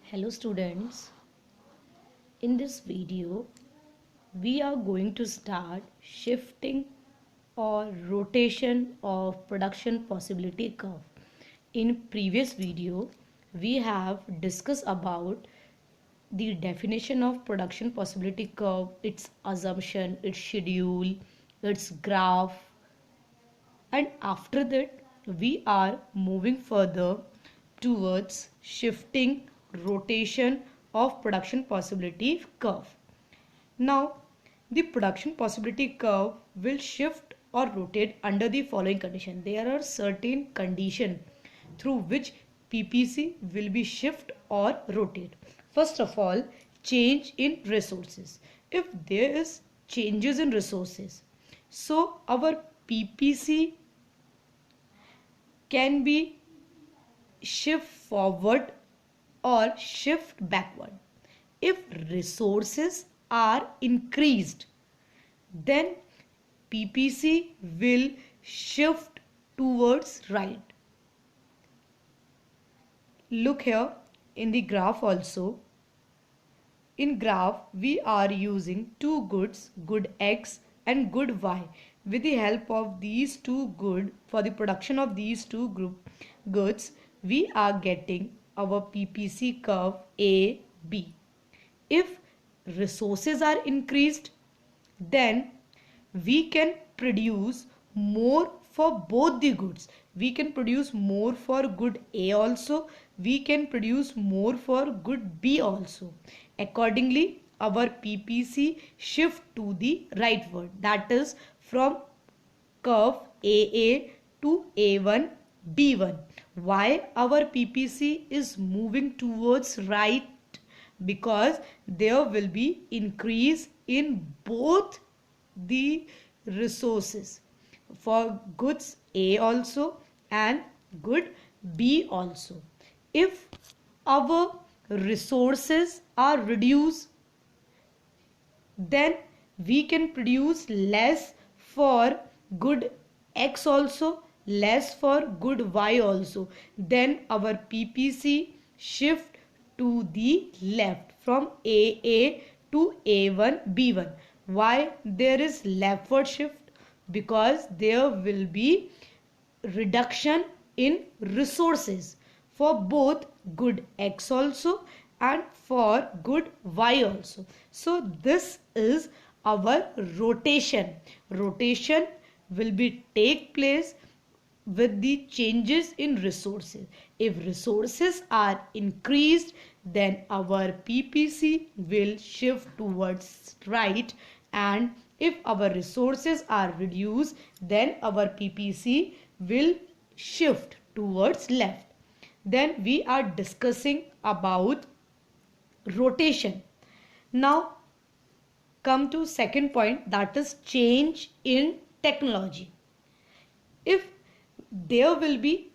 Hello students, in this video we are going to start shifting or rotation of production possibility curve. In previous video we have discussed about the definition of production possibility curve, its assumption, its schedule, its graph, and after that we are moving further towards shifting rotation of production possibility curve. Now the production possibility curve will shift or rotate under the following condition. There are certain conditions through which PPC will be shift or rotate. First of all, change in resources. If there is changes in resources, so our PPC can be shift forward or shift backward. If resources are increased, then PPC will shift towards right. Look here in the graph also. In graph we are using two goods, good X and good Y. With the help of these two goods, for the production of these two goods, we are getting our PPC curve A, B. If resources are increased, then we can produce more for both the goods. We can produce more for good A also. We can produce more for good B also. Accordingly, our PPC shift to the rightward, that is from curve AA to A1 B1. Why our PPC is moving towards right? Because there will be increase in both the resources for goods A also and good B also. If our resources are reduced, then we can produce less for good X also, less for good Y also. Then our PPC shift to the left from AA to A1 B1. Why there is leftward shift? Because there will be reduction in resources for both good X also and for good Y also. So this is our rotation. Rotation will be take place with the changes in resources. If resources are increased, then our PPC will shift towards right, and if our resources are reduced, then our PPC will shift towards left. Then we are discussing about rotation. Now come to second point, that is change in technology. If there will be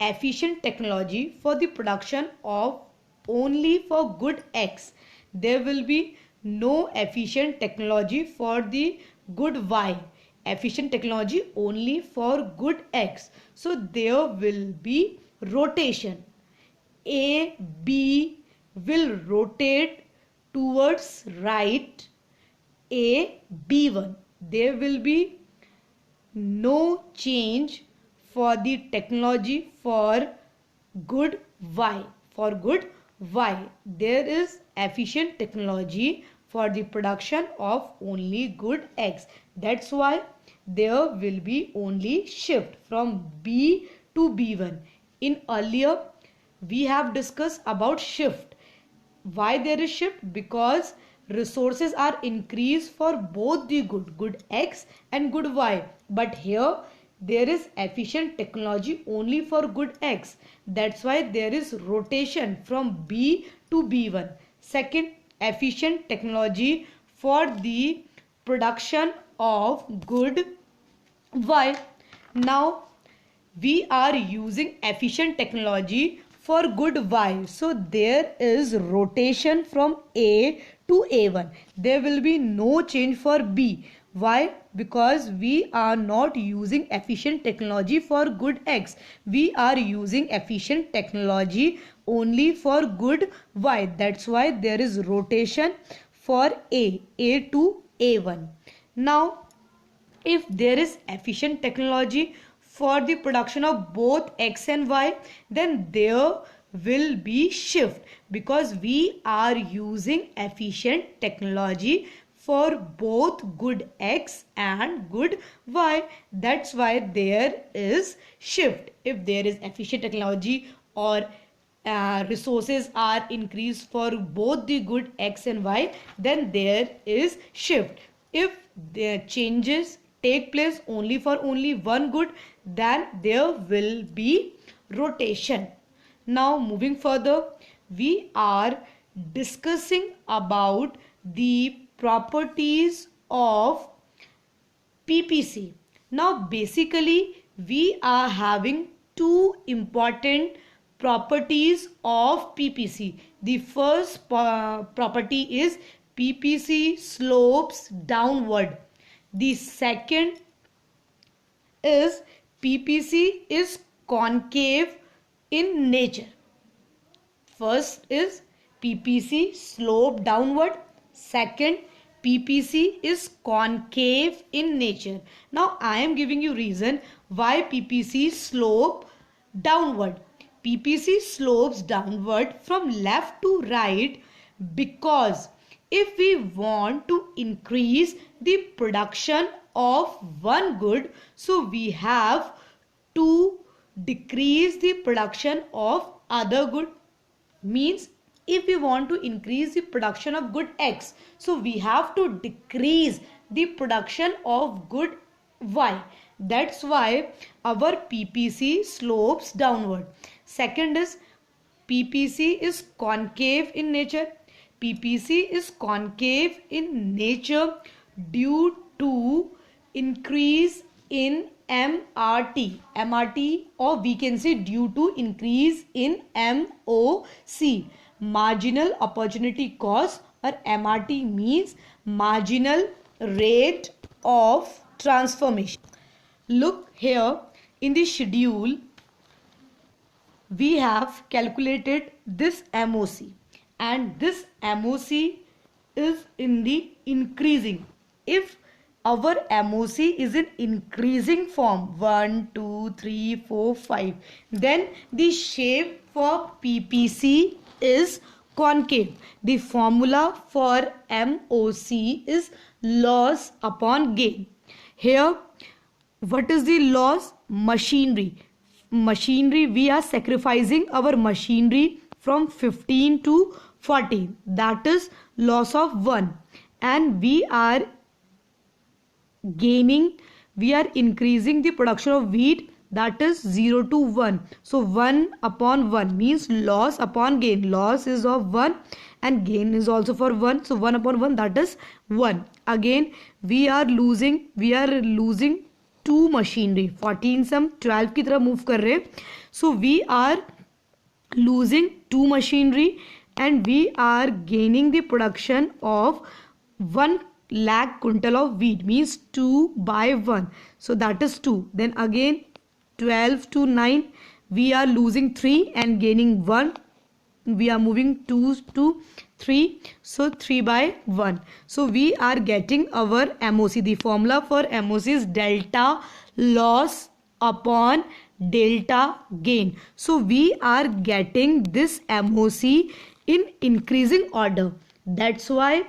efficient technology for the production of only for good X, there will be no efficient technology for the good Y. Efficient technology only for good X. So there will be rotation. A, B will rotate towards right. A, B1. There will be no change for the technology for good Y. For good Y, there is efficient technology for the production of only good X. That's why there will be only shift from B to B1. In earlier we have discussed about shift. Why there is shift? Because resources are increased for both the good X and good Y. But here there is efficient technology only for good X. That's why there is rotation from B to B1. Second, efficient technology for the production of good Y. Now we are using efficient technology for good Y. So there is rotation from A to A1. There will be no change for B. Why? Because we are not using efficient technology for good X. We are using efficient technology only for good Y. That's why there is rotation for A to A1. Now, if there is efficient technology for the production of both X and Y, then there will be shift, because we are using efficient technology for both good X and good Y. That's why there is shift. If there is efficient technology or resources are increased for both the good X and Y, then there is shift. If the changes take place only for only one good, then there will be rotation. Now moving further, we are discussing about the properties of PPC. Now basically we are having two important properties of PPC. The first property is PPC slopes downward. The second is PPC is concave in nature. First is PPC slope downward. Second, PPC is concave in nature. Now I am giving you reason why PPC slope downward. PPC slopes downward from left to right because if we want to increase the production of one good, so we have to decrease the production of other good. Means if we want to increase the production of good X, so we have to decrease the production of good Y. That's why our PPC slopes downward. Second is PPC is concave in nature. PPC is concave in nature due to increase in MRT, or we can say due to increase in MOC, marginal opportunity cost, or MRT means marginal rate of transformation. Look here in the schedule, we have calculated this MOC, and this MOC is in the increasing. If our MOC is in increasing form 1, 2, 3, 4, 5, then the shape for PPC is concave. The formula for MOC is loss upon gain. Here, what is the loss? Machinery. We are sacrificing our machinery from 15 to 14. That is loss of 1. And we are increasing the production of wheat, that is 0 to 1. So 1 upon 1 means loss upon gain. Loss is of 1 and gain is also for 1. So 1 upon 1, that is 1. Again we are losing 2 machinery. 14 से हम 12 की तरफ move कर रहे हैं. So we are losing 2 machinery and we are gaining the production of 1 lakh quintal of wheat, means 2 by 1. So that is 2. Then again 12 to 9 we are losing 3 and gaining 1. We are moving 2 to 3. So 3 by 1. So we are getting our MOC. The formula for MOC is delta loss upon delta gain. So we are getting this MOC in increasing order. That's why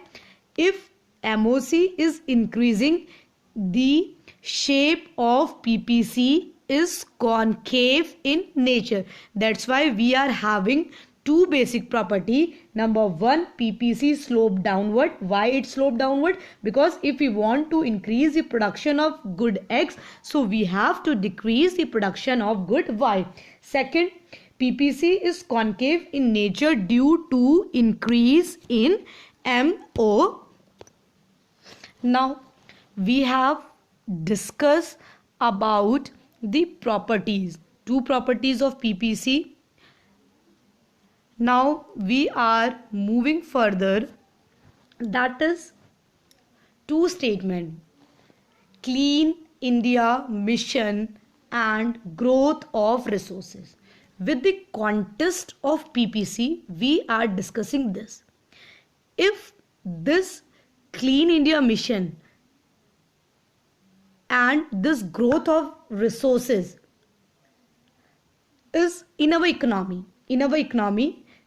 if MOC is increasing, the shape of PPC is concave in nature. That's why we are having two basic property. Number 1, PPC slope downward. Why it slope downward? Because if we want to increase the production of good X, so we have to decrease the production of good Y. Second, PPC is concave in nature due to increase in MO. Now we have discussed about the properties, 2 properties of PPC. Now we are moving further, that is 2 statement. Clean India mission and growth of resources. With the context of PPC, we are discussing this. If this Clean India mission and this growth of resources is in our economy,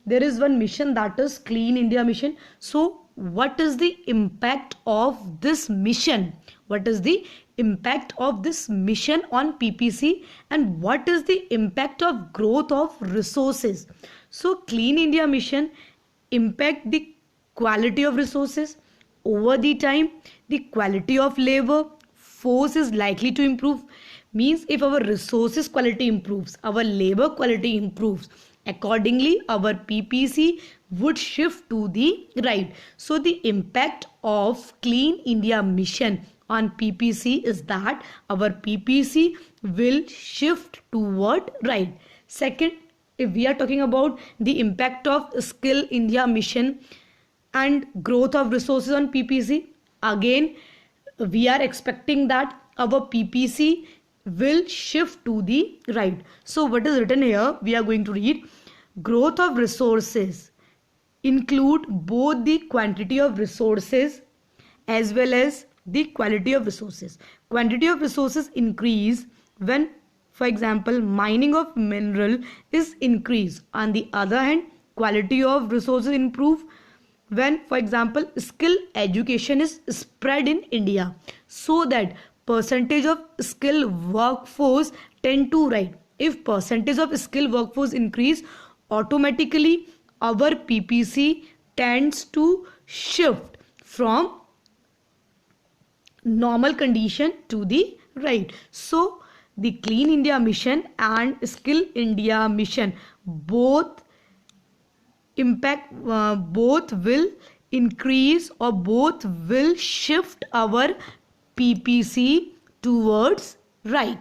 there is one mission, that is Clean India mission. So what is the impact of this mission? What is the impact of this mission on PPC, and what is the impact of growth of resources? So Clean India mission impact the quality of resources. Over the time, the quality of labor force is likely to improve. Means if our resources quality improves, our labor quality improves, accordingly our PPC would shift to the right. So the impact of Clean India mission on PPC is that our PPC will shift toward right. Second, if we are talking about the impact of Skill India mission and growth of resources on PPC, again we are expecting that our PPC will shift to the right. So what is written here, we are going to read: growth of resources include both the quantity of resources as well as the quality of resources. Quantity of resources increase when, for example, mining of mineral is increased. On the other hand, quality of resources improve when, for example, skill education is spread in India, so that percentage of skilled workforce tend to rise. If percentage of skilled workforce increase, automatically our PPC tends to shift from normal condition to the right. So the Clean India mission and Skill India mission both both will increase or both will shift our PPC towards right.